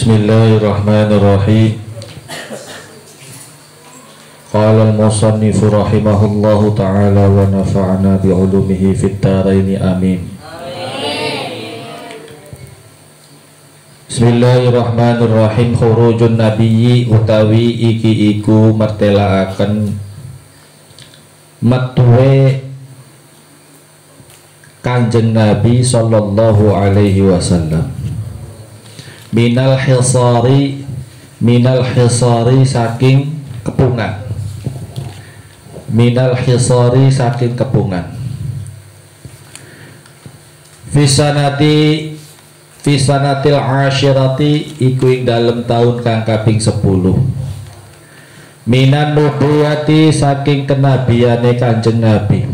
Bismillahirrahmanirrahim. Qala al-musannifu rahimahullahu ta'ala wa nafa'ana bi'ulumihi fid dharaini amin. Bismillahirrahmanirrahim. Khurujun nabiyyi utawi iki iku martelaaken metuwe Kanjeng Nabi sallallahu alaihi wasallam minal hisari saking kepungan, minal hisari saking kepungan, fisanatil asyirati iku ing dalem taun kang kaping 10, minan nubuwati saking kenabiane Kanjeng Nabi,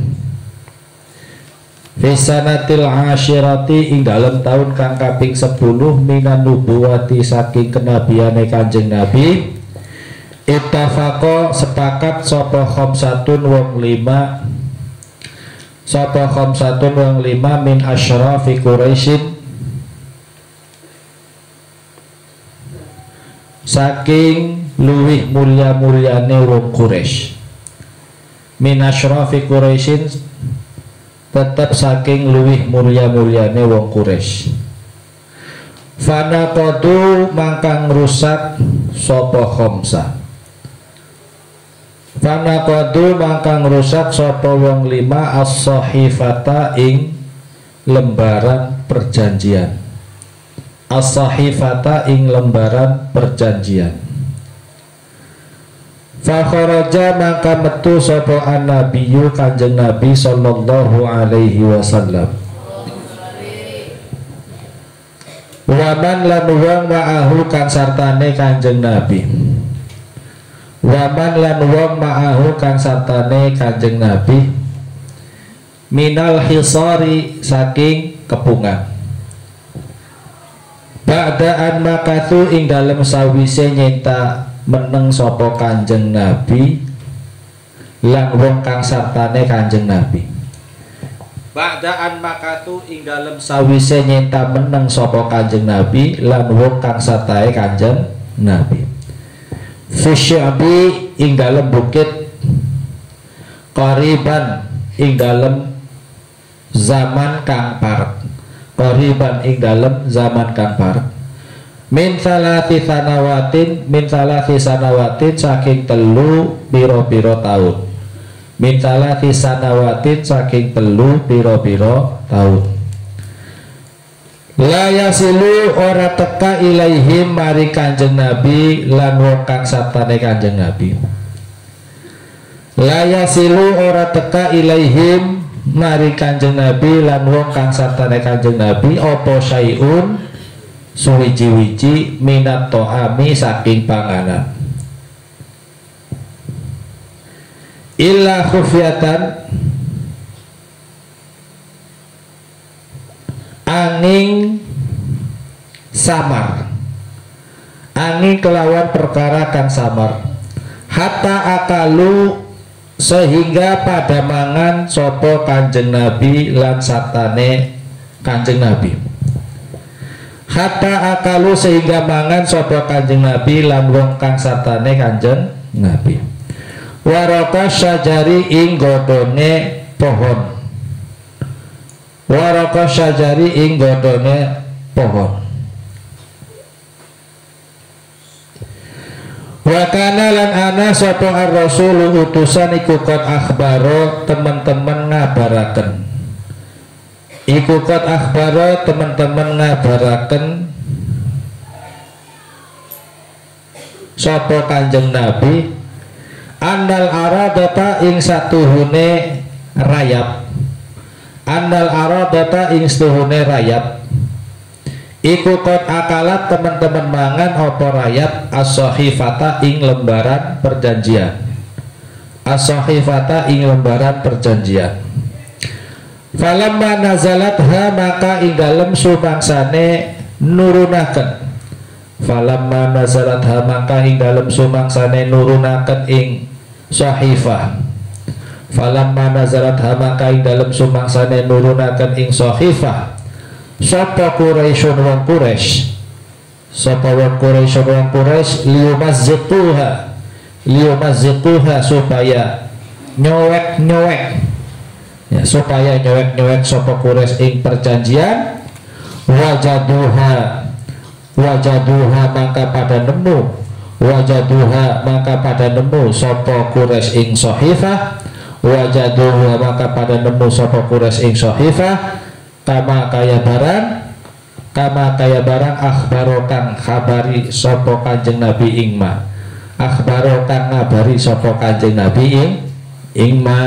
fisanatil asyirati ing dalam tahun kang kaping 10 minan nubuwati saking kenabiane Kanjeng Nabi, ittafaqo sepakat sapa khamsatun wong 5 min asyrafi Quraisyin saking luwih mulya-mulyane wong Quraisy, min asyrafi Quraisyin tetap saking luwih mulya-mulyane wong Quraisy. Fanaqadu mangkang rusak sapa khamsah, fanaqadu mangkang rusak sapa wong 5 as-sahifata ing lembaran perjanjian, as-sahifata ing lembaran perjanjian. Fakharaja maka metu sapa an-nabiyyu Kanjeng Nabi sallallahu alaihi wasallam, waman lan wong ma'ahu kang sartane Kanjeng Nabi, waman lan wong ma'ahu kang sartane Kanjeng Nabi, minal hisari saking kepungan, ba'daan makathu ing dalem sawise nyenta meneng sapa Kanjeng Nabi lan wong kang sartane Kanjeng Nabi, ba'daan makatu ing dalem sawise nyenta meneng sapa Kanjeng Nabi lan wong kang sartane Kanjeng Nabi, fisyabi ing dalem bukit, qariban ing dalem zaman kang parek, qariban ing dalem zaman kang parek, min salati sanawatin saking telu piro-piro tahun, min salati sanawatin saking telu piro-piro tahun. La yasilu ora teka ilaihim mari Kanjeng Nabi lan wong kang sartane Kanjeng Nabi, la yasilu ora teka ilaihim mari Kanjeng Nabi lan wong kang sartane Kanjeng Nabi apa syai'un suwiji-wiji minat to'ami saking panganan, illa khufyatan angin samar, angin kelawan perkara kang samar, hatta akalu sehingga pada mangan sopo Kanjeng Nabi lan sartane Kanjeng Nabi, hatta akalu sehingga mangan sapa Kanjeng Nabi lan wong kang sartane Kanjeng Nabi, waraka syajari ing godhone pohon, waraka syajari ing godhone pohon. Wa kana lan ana sapa ar-rasul utusan iku qad akhbaro teman-teman ngabaraken, iku qad akhbaro teman-teman ngabaraken sapa Kanjeng Nabi, andal aradata ing satuhune rayap, andal aradata ing satuhune rayap, iku qad akalat teman-teman mangan apa rayap as-sahifata ing lembaran perjanjian, as-sahifata ing lembaran perjanjian. Falamma nazalatha maka ing dalem sumangsane nurunaken, falamma nazalatha maka ing dalem sumangsane nurunaken ing sahifah, falamma nazalatha maka ing dalem sumangsane nurunaken ing sahifah sapa Quraisyun wong Quraisy, sapa wong Quraisy liyumazziquha supaya nyowek ya, supaya nyowek sapa Quraisy ing perjanjian. Wajaduha maka pada nemu sapa Quraisy ing sahifah. Wajaduha maka pada nemu sapa Quraisy ing sahifah kama kaya barang akhbaro kang khabari sapa Kanjeng Nabi ing ma. Akhbaro kang ngabari sapa Kanjeng Nabi ing ma.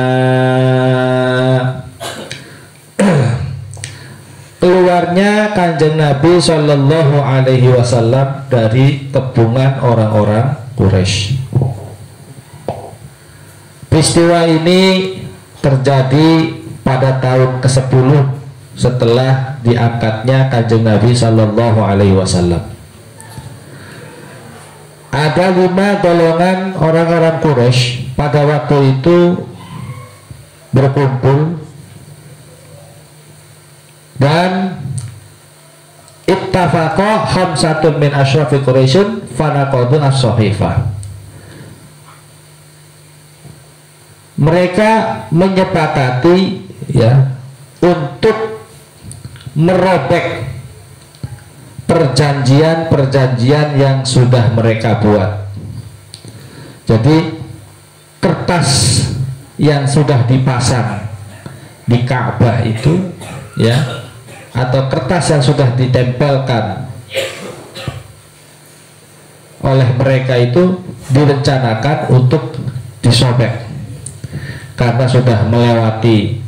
Keluarnya Kanjeng Nabi Shallallahu Alaihi Wasallam dari kebungan orang-orang Quraisy. Peristiwa ini terjadi pada tahun ke-10 setelah diangkatnya Kanjeng Nabi Shallallahu Alaihi Wasallam. Ada 5 golongan orang-orang Quraisy pada waktu itu berkumpul dan ittafaqa khamsatun min asyrafi Quraisyin fanaqadun as-sahifah. Mereka menyepakati ya untuk merobek perjanjian yang sudah mereka buat. Jadi kertas yang sudah dipasang di Ka'bah itu ya, atau kertas yang sudah ditempelkan oleh mereka itu direncanakan untuk disobek karena sudah melewati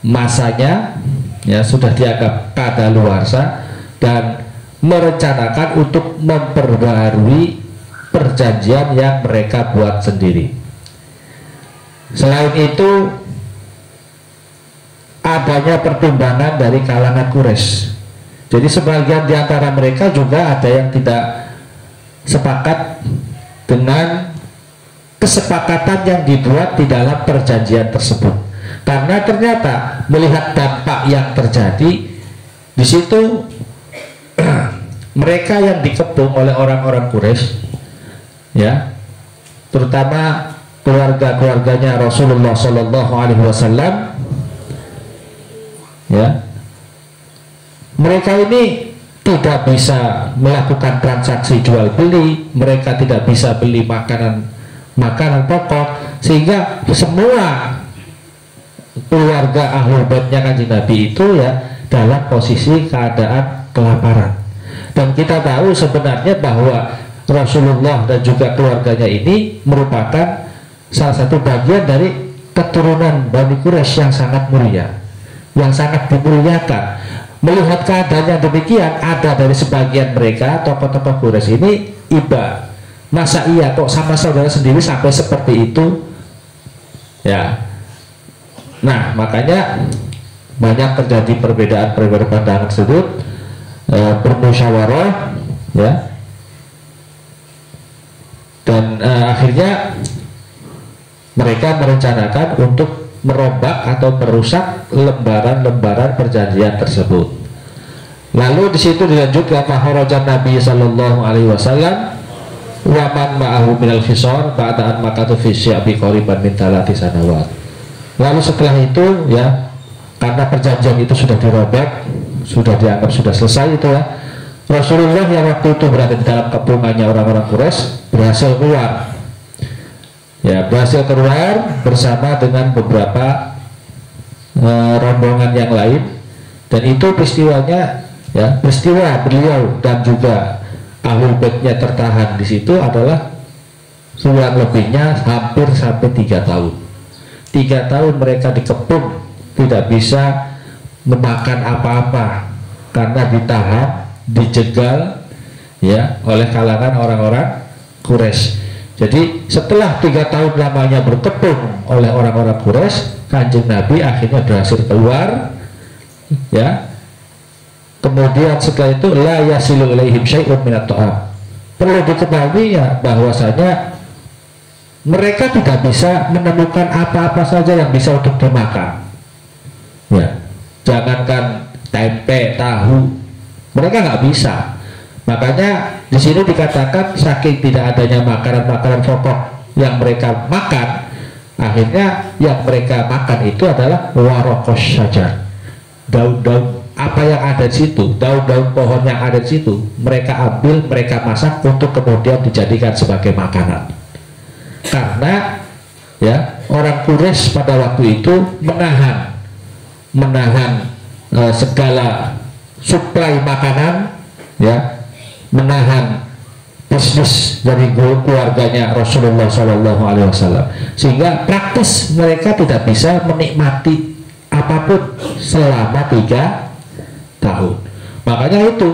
masanya ya, sudah dianggap kadaluarsa, dan merencanakan untuk memperbarui perjanjian yang mereka buat sendiri. Selain itu adanya pertimbangan dari kalangan Quraisy. Jadi sebagian di antara mereka juga ada yang tidak sepakat dengan kesepakatan yang dibuat di dalam perjanjian tersebut. Karena ternyata melihat dampak yang terjadi di situ, mereka yang dikepung oleh orang-orang Quraisy ya, terutama keluarganya Rasulullah Shallallahu Alaihi Wasallam ya, mereka ini tidak bisa melakukan transaksi jual beli, mereka tidak bisa beli makanan pokok, sehingga semua keluarga Ahlul Baitnya Kanjeng Nabi itu ya dalam posisi keadaan kelaparan. Dan kita tahu sebenarnya bahwa Rasulullah dan juga keluarganya ini merupakan salah satu bagian dari keturunan Bani Quraisy yang sangat mulia, yang sangat dimuliakan. Melihat keadaan yang demikian, ada dari sebagian mereka tokoh-tokoh Quraisy ini iba, masa iya kok sama saudara sendiri sampai seperti itu ya. Nah makanya banyak terjadi perbedaan pandangan tersebut, bermusyawarah ya, dan akhirnya mereka merencanakan untuk merombak atau merusak lembaran-lembaran perjanjian tersebut. Lalu di situ dilanjutkan maharajan Nabi Sallallahu Alaihi Wasallam wa man ma'ahu minal fisor ba'da'an makatu fi syi'bi qoriban min talati sanawat. Lalu setelah itu ya, karena perjanjian itu sudah dirobek, sudah dianggap sudah selesai itu ya, Rasulullah yang waktu itu berada di dalam kepungannya orang-orang Quraisy berhasil keluar ya, bersama dengan beberapa rombongan yang lain. Dan itu peristiwanya ya, peristiwa beliau dan juga Ahlul Baitnya tertahan di situ adalah kurang lebihnya hampir sampai 3 tahun. 3 tahun mereka dikepung, tidak bisa memakan apa-apa karena ditahan, dijegal ya oleh kalangan orang-orang Quraisy. Jadi setelah 3 tahun lamanya berkepung oleh orang-orang Quraisy, Kanjeng Nabi akhirnya berhasil keluar ya. Kemudian setelah itu la yasilu ilaihim syai'un minat ta'am. Perlu diketahui ya bahwasanya mereka tidak bisa menemukan apa-apa saja yang bisa untuk dimakan ya. Jangankan tempe, tahu, mereka nggak bisa. Makanya di sini dikatakan saking tidak adanya makanan-makanan pokok yang mereka makan, akhirnya yang mereka makan itu adalah waraqos syajar, daun-daun apa yang ada di situ, daun-daun pohon yang ada di situ, mereka ambil, mereka masak untuk kemudian dijadikan sebagai makanan. Karena ya orang Quraisy pada waktu itu menahan segala suplai makanan, ya, menahan bisnis dari keluarganya Rasulullah SAW, sehingga praktis mereka tidak bisa menikmati apapun selama 3 tahun. Makanya itu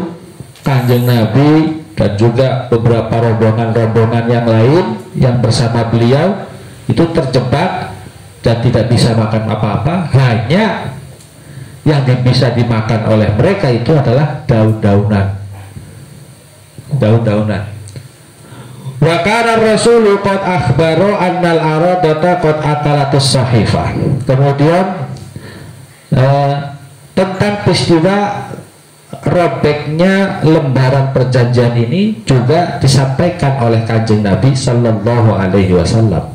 Kanjeng Nabi dan juga beberapa rombongan-rombongan yang lain yang bersama beliau itu terjebak dan tidak bisa makan apa-apa. Hanya yang bisa dimakan oleh mereka itu adalah daun-daunan. Wa kana Rasulu qad akhbaro annal aradata qad akalatus sahifah. Kemudian tentang peristiwa robeknya lembaran perjanjian ini juga disampaikan oleh Kanjeng Nabi Sallallahu Alaihi Wasallam.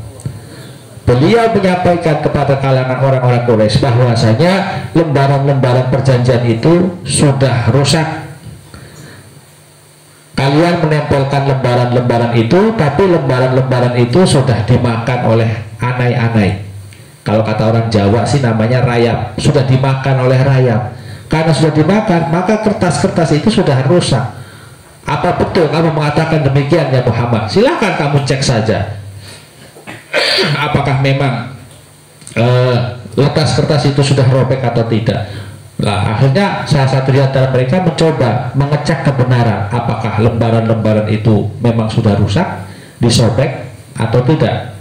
Beliau menyampaikan kepada kalangan orang-orang Quraisy bahwasanya lembaran-lembaran perjanjian itu sudah rusak. Kalian menempelkan lembaran-lembaran itu, tapi lembaran-lembaran itu sudah dimakan oleh anai-anai. Kalau kata orang Jawa sih namanya rayap, sudah dimakan oleh rayap. Karena sudah dimakan, maka kertas-kertas itu sudah rusak. Apa betul kamu mengatakan demikian ya Muhammad? Silahkan kamu cek saja. Apakah memang kertas-kertas itu sudah robek atau tidak? Nah, akhirnya salah satu di antara mereka mencoba mengecek kebenaran apakah lembaran-lembaran itu memang sudah rusak, disobek atau tidak.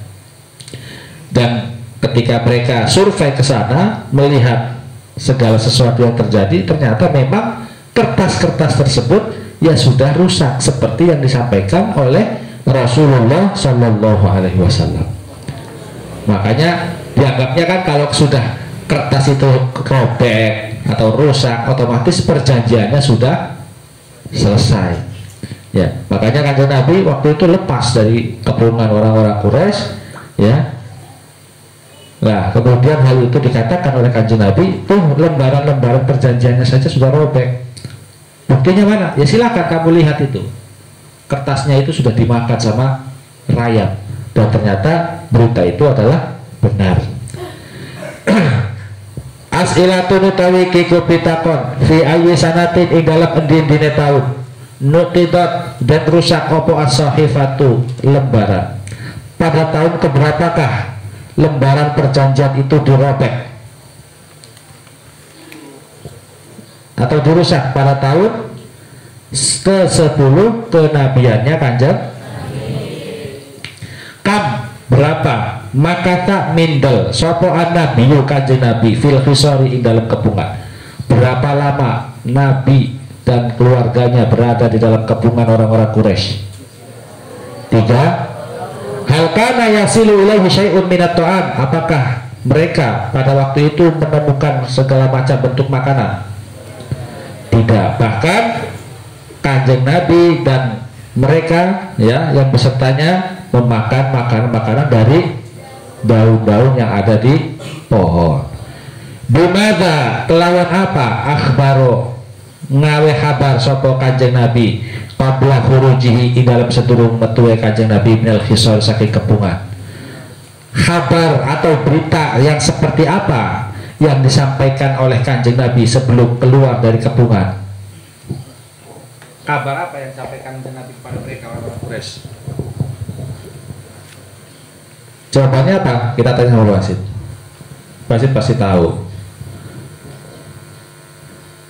Dan ketika mereka survei ke sana melihat segala sesuatu yang terjadi, ternyata memang kertas-kertas tersebut ya sudah rusak seperti yang disampaikan oleh Rasulullah Shallallahu Alaihi Wasallam. Makanya dianggapnya kan kalau sudah kertas itu robek atau rusak, otomatis perjanjiannya sudah selesai. Ya, makanya Kanjeng Nabi waktu itu lepas dari kepungan orang-orang Quraisy, ya. Nah, kemudian hal itu dikatakan oleh Kanjeng Nabi, tuh lembaran-lembaran perjanjiannya saja sudah robek. Buktinya mana? Ya silakan kamu lihat itu. Kertasnya itu sudah dimakan sama rayap, dan ternyata berita itu adalah benar. As'ilatun utawi kiku pitakon fi ayyi sanatin ing dalam endin-dine taun nutidat dan rusak opo as-sahifatu lembaran. Pada tahun keberapakah lembaran perjanjian itu dirobek atau dirusak? Pada tahun ke-10 kenabiannya Kanjeng. Kam berapa? Maka tak mindel sopo nabi Kanjeng Nabi fil khisari ing dalam kepungan. Berapa lama Nabi dan keluarganya berada di dalam kepungan orang-orang Quraisy? 3. Hal kana yasilu ilaihi syai'un minat ta'am. Apakah mereka pada waktu itu menemukan segala macam bentuk makanan? Tidak. Bahkan Kanjeng Nabi dan mereka ya yang besertanya memakan makanan-makanan dari daun-daun yang ada di pohon. Bimada kelawan apa? Akhbaro ngawe kabar sopo Kanjeng Nabi qabla khurujihi ing dalam sedurung metuwe Kanjeng Nabi minal khisar saking kepungan. Kabar atau berita yang seperti apa yang disampaikan oleh Kanjeng Nabi sebelum keluar dari kepungan? Kabar apa yang disampaikan Kanjeng Nabi kepada mereka orang Quraisy? Jawabannya apa? Kita tanya sama Wasid. Wasid pasti tahu.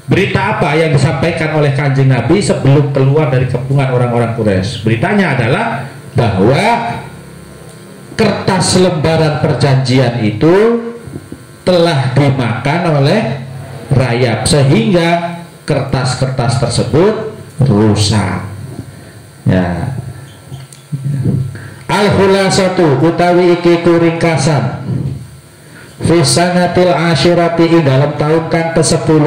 Berita apa yang disampaikan oleh Kanjeng Nabi sebelum keluar dari kepungan orang-orang Quraisy? Beritanya adalah bahwa kertas lembaran perjanjian itu telah dimakan oleh rayap sehingga kertas-kertas tersebut rusak. Ya. Al-khulasatu utawi iki kuringkasan fi sanatil asyirati dalam tahun kang ke-10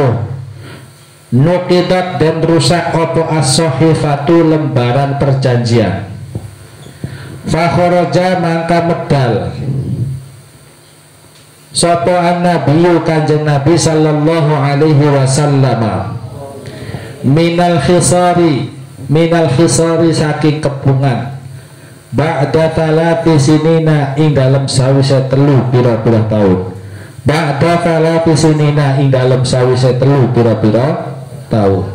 nuqidat dan rusak opo as-sahifatu lembaran perjanjian. Fakhoroja mangka medal sopo an-nabiyyu kanjeng Nabi sallallahu alaihi wasallam minal khisari saking kepungan ba'da talati sinina ing dalam sawise telu pira-pira tahun. Ba'da talati sinina ing dalam sawise telu pira-pira tahun.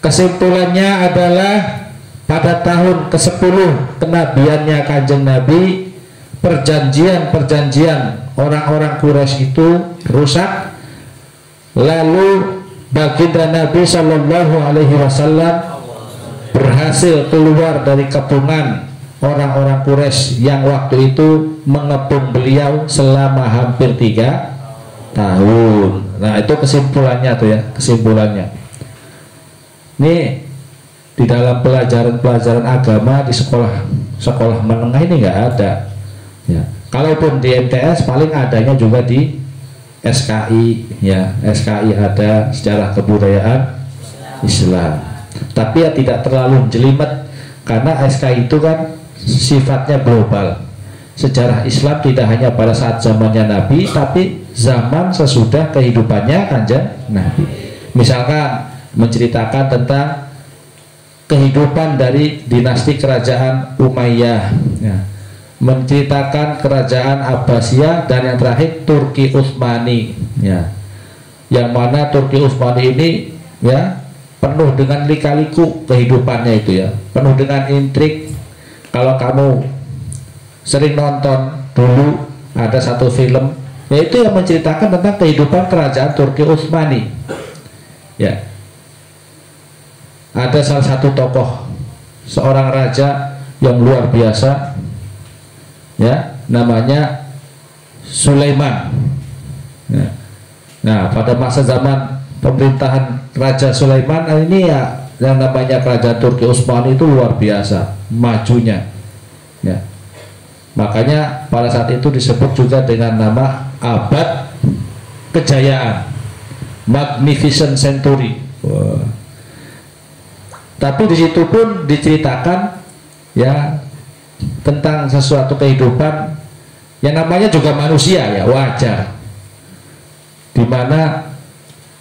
Kesimpulannya adalah pada tahun ke-10 kenabiannya kanjeng Nabi, perjanjian orang-orang Quraisy itu rusak. Lalu baginda Nabi Shallallahu Alaihi Wasallam berhasil keluar dari kepungan orang-orang Quraisy yang waktu itu mengepung beliau selama hampir 3 tahun. Nah, itu kesimpulannya tuh ya, kesimpulannya. Nih di dalam pelajaran agama di sekolah menengah ini nggak ada. Ya, kalaupun di MTS paling adanya juga di SKI, ya SKI ada sejarah kebudayaan Islam. Tapi ya tidak terlalu jelimet karena SKI itu kan sifatnya global. Sejarah Islam tidak hanya pada saat zamannya Nabi, tapi zaman sesudah kehidupannya kanjeng Nabi. Misalkan menceritakan tentang kehidupan dari dinasti kerajaan Umayyah, ya, menceritakan kerajaan Abbasiyah, dan yang terakhir Turki Utsmani, ya, yang mana Turki Utsmani ini ya penuh dengan lika-liku kehidupannya itu ya, penuh dengan intrik. Kalau kamu sering nonton dulu ada satu film yaitu yang menceritakan tentang kehidupan kerajaan Turki Utsmani, ya, ada salah satu tokoh seorang raja yang luar biasa, ya, namanya Sulaiman, ya. Nah, pada masa zaman pemerintahan Raja Sulaiman ini ya, yang namanya kerajaan Turki Utsmani itu luar biasa majunya, ya. Makanya pada saat itu disebut juga dengan nama abad kejayaan, Magnificent Century. Wah. Tapi di situ pun diceritakan ya tentang sesuatu kehidupan yang namanya juga manusia, ya wajar, dimana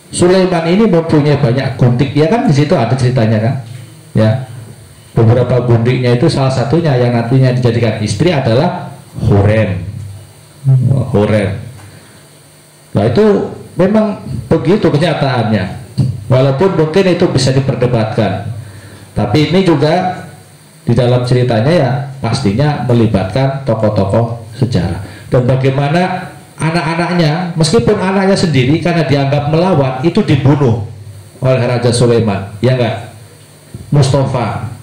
Sulaiman ini mempunyai banyak gundik, ya kan, di situ ada ceritanya kan, ya, beberapa gundiknya itu salah satunya yang nantinya dijadikan istri adalah Hurem. Nah itu memang begitu kenyataannya, walaupun mungkin itu bisa diperdebatkan, tapi ini juga di dalam ceritanya ya pastinya melibatkan tokoh-tokoh sejarah. Dan bagaimana anak-anaknya, meskipun anaknya sendiri karena dianggap melawan, itu dibunuh oleh Raja Sulaiman, ya enggak? Mustafa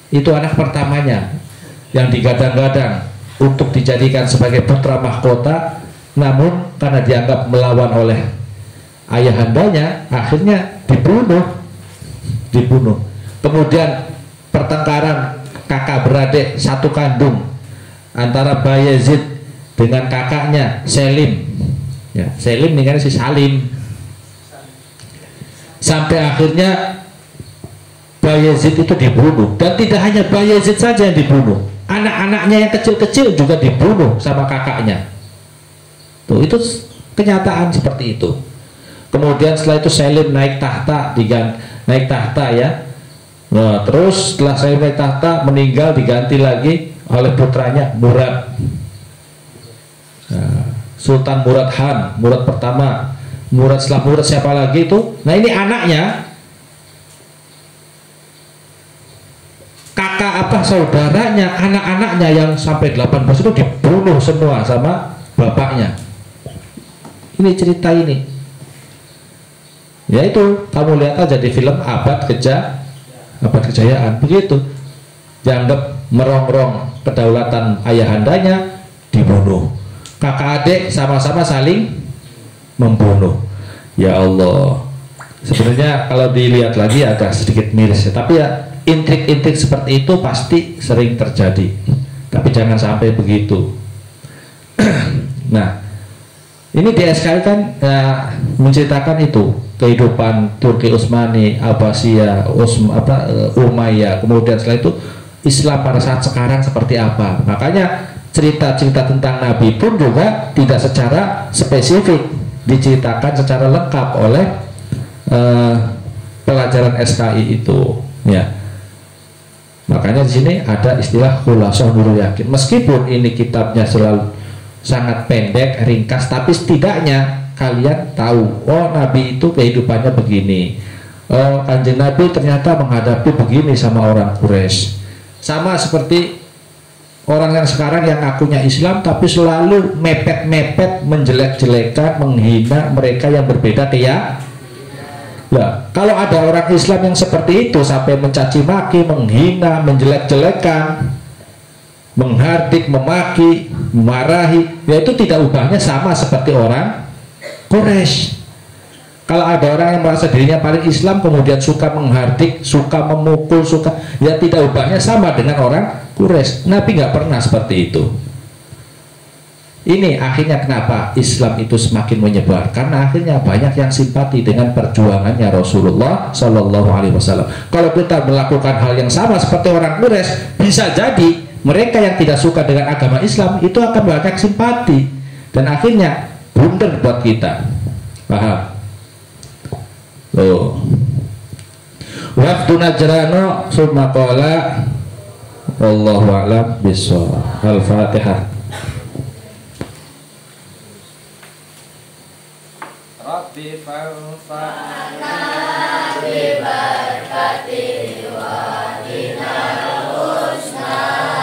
itu anak pertamanya yang digadang-gadang untuk dijadikan sebagai putra mahkota, namun karena dianggap melawan oleh ayahandanya akhirnya dibunuh. Kemudian pertengkaran kakak beradik satu kandung antara Bayezid dengan kakaknya Selim, ya, Selim ini kan si Salim, sampai akhirnya Bayezid itu dibunuh. Dan tidak hanya Bayezid saja yang dibunuh, anak-anaknya yang kecil-kecil juga dibunuh sama kakaknya. Tuh, itu kenyataan seperti itu. Kemudian setelah itu Selim naik tahta ya. Nah, terus setelah Selim naik tahta meninggal, diganti lagi oleh putranya Murad. Nah, Sultan Murad Han, Murad pertama. Murad, setelah Murad siapa lagi itu? Nah, ini anaknya, kakak saudaranya, anak-anaknya yang sampai 18 itu dibunuh semua sama bapaknya. Ini cerita ini. Ya itu, kamu lihat aja di film Abad Kejayaan, begitu. Dianggap merongrong kedaulatan ayahandanya, dibunuh. Kakak adik sama-sama saling membunuh. Ya Allah. Sebenarnya kalau dilihat lagi agak sedikit miris ya, tapi ya intrik-intrik seperti itu pasti sering terjadi. Tapi jangan sampai begitu. Nah, Ini di SKI kan menceritakan itu kehidupan Turki Utsmani, Abbasiyah, Umayyah, kemudian setelah itu Islam pada saat sekarang seperti apa. Makanya cerita-cerita tentang Nabi pun juga tidak secara spesifik diceritakan secara lengkap oleh pelajaran SKI itu, ya. Makanya di sini ada istilah Khulasah Nurul Yakin. Meskipun ini kitabnya selalu sangat pendek, ringkas, tapi setidaknya kalian tahu, oh Nabi itu kehidupannya begini, oh Kanjeng Nabi ternyata menghadapi begini sama orang Quraisy. Sama seperti orang yang sekarang yang ngakunya Islam tapi selalu mepet-mepet, menjelek-jelekan, menghina mereka yang berbeda keyakinan. Nah, kalau ada orang Islam yang seperti itu sampai mencaci maki, menghina, menjelek-jelekan, menghardik, memaki, memarahi, ya itu tidak ubahnya sama seperti orang Quraisy. Kalau ada orang yang merasa dirinya paling Islam kemudian suka menghardik, suka memukul, ya tidak ubahnya sama dengan orang Quraisy. Nabi nggak pernah seperti itu. Ini akhirnya kenapa Islam itu semakin menyebar, karena akhirnya banyak yang simpati dengan perjuangannya Rasulullah Shallallahu Alaihi Wasallam. Kalau kita melakukan hal yang sama seperti orang Quraisy, bisa jadi mereka yang tidak suka dengan agama Islam itu akan banyak simpati dan akhirnya blunder buat kita. Paham? Loh. Wafdu Najrano summa qala wallahu a'lam bissawab. Al-Fatihah. Rabbi fanfa'na bi barakati wa dinal husna.